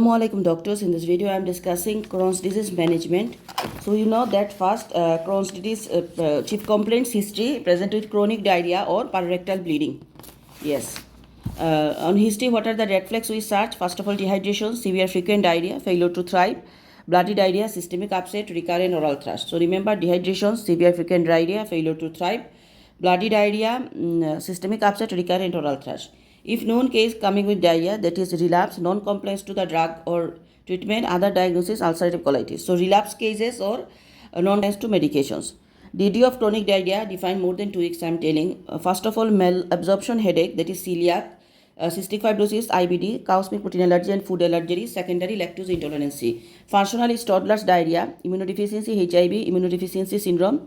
Assalamualaikum doctors. In this video I am discussing Crohn's disease management. So you know that first Crohn's disease chief complaints history present with chronic diarrhea or pararectal bleeding. Yes. On history, what are the red flags we search? First of all, dehydration, severe frequent diarrhea, failure to thrive, bloody diarrhea, systemic upset, recurrent oral thrush. So remember dehydration, severe frequent diarrhea, failure to thrive, bloody diarrhea, systemic upset, recurrent oral thrush. If known case coming with diarrhea, that is relapse, non-compliance to the drug or treatment, other diagnosis, ulcerative colitis. So relapse cases or non-compliance to medications. DD of chronic diarrhea defined more than 2 weeks, I am telling. First of all, malabsorption headache, that is celiac, cystic fibrosis, IBD, cow's milk protein allergy and food allergy, secondary lactose intolerance. Functional is toddler's diarrhea, immunodeficiency, HIV, immunodeficiency syndrome.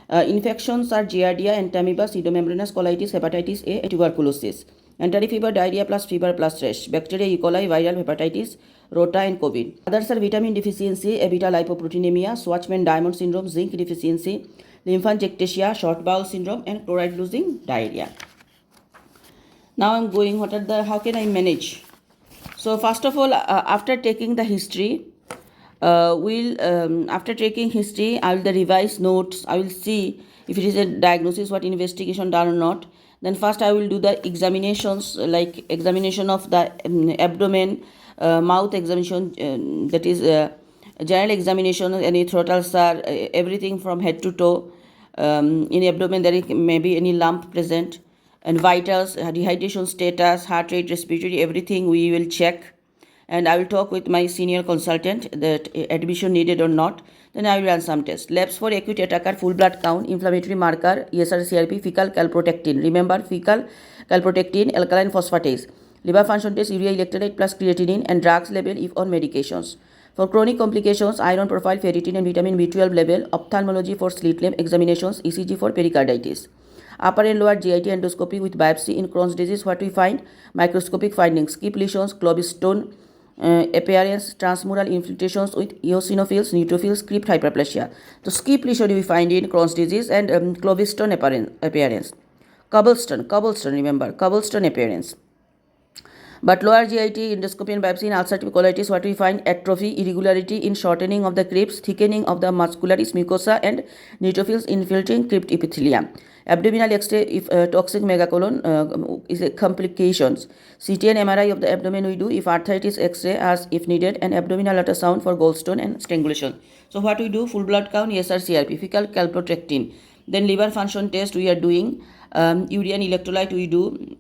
Infections are giardia, entamoeba, pseudomembranous colitis, hepatitis A, and tuberculosis. Enteri fever, diarrhea plus fever plus rash. Bacteria, E. coli, viral hepatitis, rota and COVID. Others are vitamin deficiency, A beta lipoproteinemia, Schwarzman-Diamond syndrome, zinc deficiency, lymphangiectasia, short bowel syndrome, and chloride-losing diarrhea. Now I'm going, how can I manage? So first of all, after taking the history, after taking history, I will the revise notes. I will see if it is a diagnosis, what investigation done or not. Then first I will do the examinations, like examination of the abdomen, mouth examination, that is general examination, any throat ulcer, everything from head to toe. In abdomen there may be any lump present, and vitals, dehydration status, heart rate, respiratory, everything we will check. And I will talk with my senior consultant that admission needed or not. Then I will run some tests. Labs for acute attacker, full blood count, inflammatory marker, ESR-CRP, fecal calprotectin. Remember, fecal calprotectin, alkaline phosphatase. Liver function test, urea electrolyte plus creatinine, and drugs level if on medications. For chronic complications, iron profile, ferritin and vitamin B12 level, ophthalmology for slit lamp examinations, ECG for pericarditis. Upper and lower GIT endoscopy with biopsy. In Crohn's disease, what we find? Microscopic findings, skip lesions, clobestone appearance, transmural infiltrations with eosinophils, neutrophils, crypt hyperplasia. So skip lesion we find in Crohn's disease, and clobestone appearance. Cobblestone, remember, cobblestone appearance. But lower GIT endoscopy and biopsy in ulcerative colitis, what we find? Atrophy, irregularity in shortening of the crypts, thickening of the muscularis mucosa, and neutrophils infiltrating crypt epithelium. Abdominal X-ray, if toxic megacolon is a complications. CT and MRI of the abdomen we do. If arthritis, X-ray as if needed, and abdominal ultrasound for gallstone and strangulation. So what we do? Full blood count, ESR-CRP, fecal calprotectin. Then liver function test we are doing. Urea and electrolyte we do.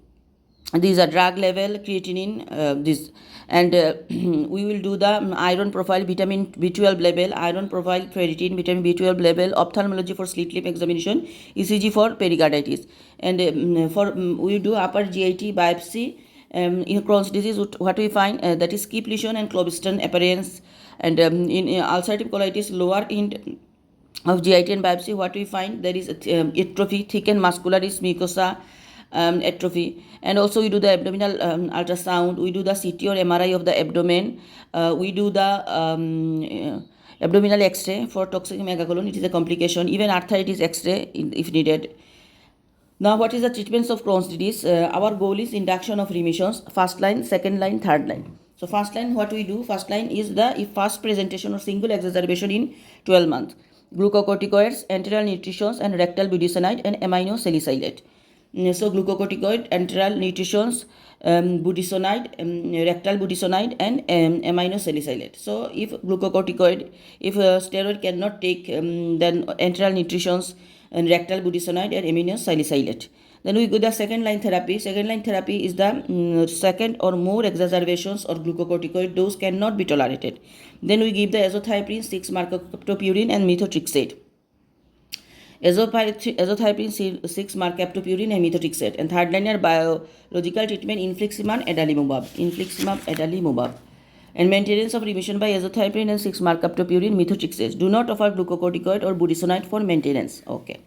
These are drug level, creatinine, we will do the iron profile, vitamin B12 level, iron profile, ferritin, vitamin B12 level, ophthalmology for slit lamp examination, ECG for pericarditis, and we do upper GIT biopsy. In Crohn's disease, what we find? That is skip lesion and clobestone appearance, and in ulcerative colitis, lower end of GIT and biopsy, what we find? There is atrophy, thickened muscularis mucosa, atrophy. And also we do the abdominal ultrasound, we do the CT or MRI of the abdomen, we do the abdominal X-ray for toxic megacolon, it is a complication, even arthritis X-ray if needed. Now what is the treatments of Crohn's disease? Our goal is induction of remissions, first line, second line, third line. So first line, what we do? First line is the first presentation or single exacerbation in 12 months. Glucocorticoids, enteral nutrition, and rectal budesonide and aminosalicylate. So glucocorticoid, enteral nutritions, budesonide, rectal budesonide, and aminosalicylate. So if glucocorticoid, if steroid cannot take, then enteral nutritions and rectal budesonide and aminosalicylate. Then we go the second line therapy. Second line therapy is the second or more exacerbations or glucocorticoid dose cannot be tolerated. Then we give the azathioprine, 6 mercaptopurine, and methotrexate. Azathioprine, 6 mercaptopurine, and methotrexate. And third line are biological treatment, infliximab, adalimumab. And maintenance of remission by azathioprine and 6 mercaptopurine, methotrexate. Do not offer glucocorticoid or budesonide for maintenance. Okay.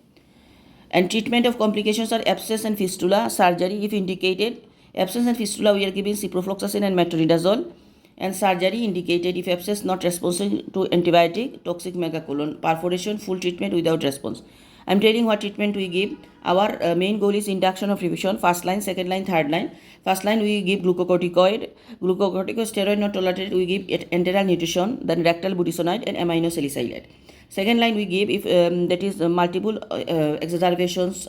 And treatment of complications are abscess and fistula, surgery if indicated. Abscess and fistula we are giving ciprofloxacin and metronidazole. And surgery indicated if abscess not responsive to antibiotic, toxic megacolon, perforation, full treatment without response. I'm telling what treatment we give. Our main goal is induction of revision. First line, second line, third line. First line we give glucocorticoid. Glucocorticoid steroid not tolerated we give enteral nutrition, then rectal budesonide and aminosalicylate. Second line we give if that is multiple exacerbations.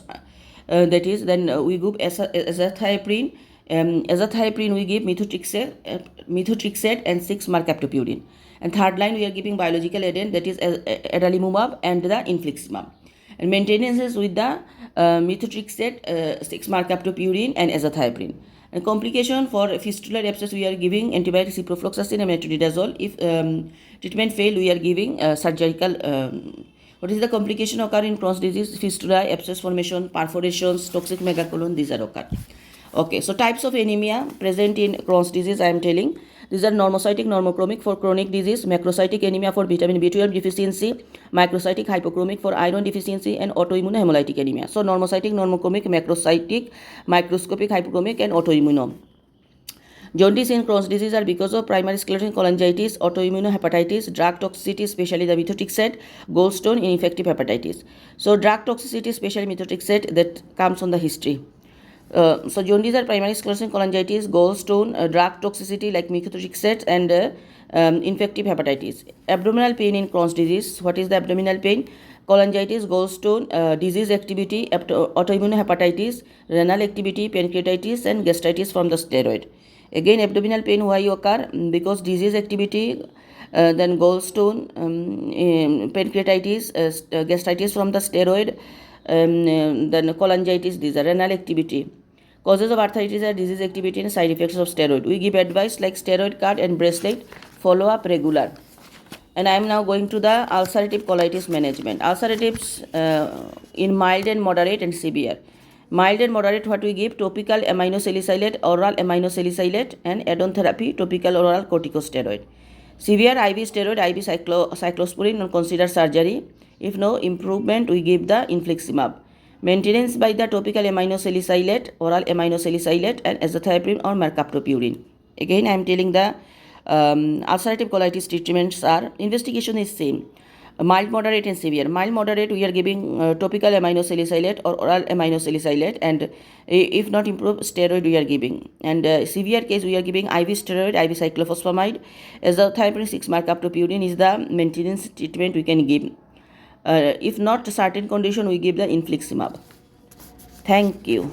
That is then we give azathioprine. Azathioprine we give methotrexate and 6 mercaptopurine. And third line we are giving biological agent, that is adalimumab and the infliximab. And maintenance is with the methotrexate, 6 mercaptopurine and azathioprine. And complication for fistular abscess we are giving antibiotics ciprofloxacin and metronidazole. If treatment fail we are giving surgical. What is the complication occur in Crohn's disease? Fistula, abscess formation, perforations, toxic megacolon, these are occur. Okay, so types of anemia present in Crohn's disease I am telling. These are normocytic, normochromic for chronic disease, macrocytic anemia for vitamin B12 deficiency, microcytic hypochromic for iron deficiency, and autoimmune hemolytic anemia. So normocytic, normochromic, macrocytic, microscopic hypochromic, and autoimmune. Jaundice in Crohn's disease are because of primary sclerosing cholangitis, autoimmune hepatitis, drug toxicity, especially the methotrexate, gallstone in infective hepatitis. So drug toxicity, especially methotrexate, that comes on the history. So jaundice are primary sclerosing cholangitis, gallstone, drug toxicity like methotrexate, and infective hepatitis. Abdominal pain in Crohn's disease. What is the abdominal pain? Cholangitis, gallstone, disease activity, autoimmune hepatitis, renal activity, pancreatitis, and gastritis from the steroid. Again, abdominal pain why occur? Because disease activity, then gallstone, pancreatitis, gastritis from the steroid, then cholangitis, these are renal activity. Causes of arthritis are disease activity and side effects of steroid. We give advice like steroid card and bracelet, follow up regular. And I am now going to the ulcerative colitis management. Ulceratives in mild and moderate and severe. Mild and moderate, what we give? Topical aminosalicylate, oral aminosalicylate, and add-on therapy, topical oral corticosteroid. Severe IV steroid, IV cyclosporine, and consider surgery. If no improvement, we give the infliximab. Maintenance by the topical aminosalicylate, oral aminosalicylate, and azathioprine or mercaptopurine. Again, I am telling the ulcerative colitis treatments are, investigation is same. Mild, moderate, and severe. Mild, moderate, we are giving topical aminosalicylate or oral aminosalicylate, and if not improved, steroid we are giving. And severe case, we are giving IV steroid, IV cyclophosphamide. Azathioprine 6 mercaptopurine is the maintenance treatment we can give. If not certain condition, we give the infliximab. Thank you.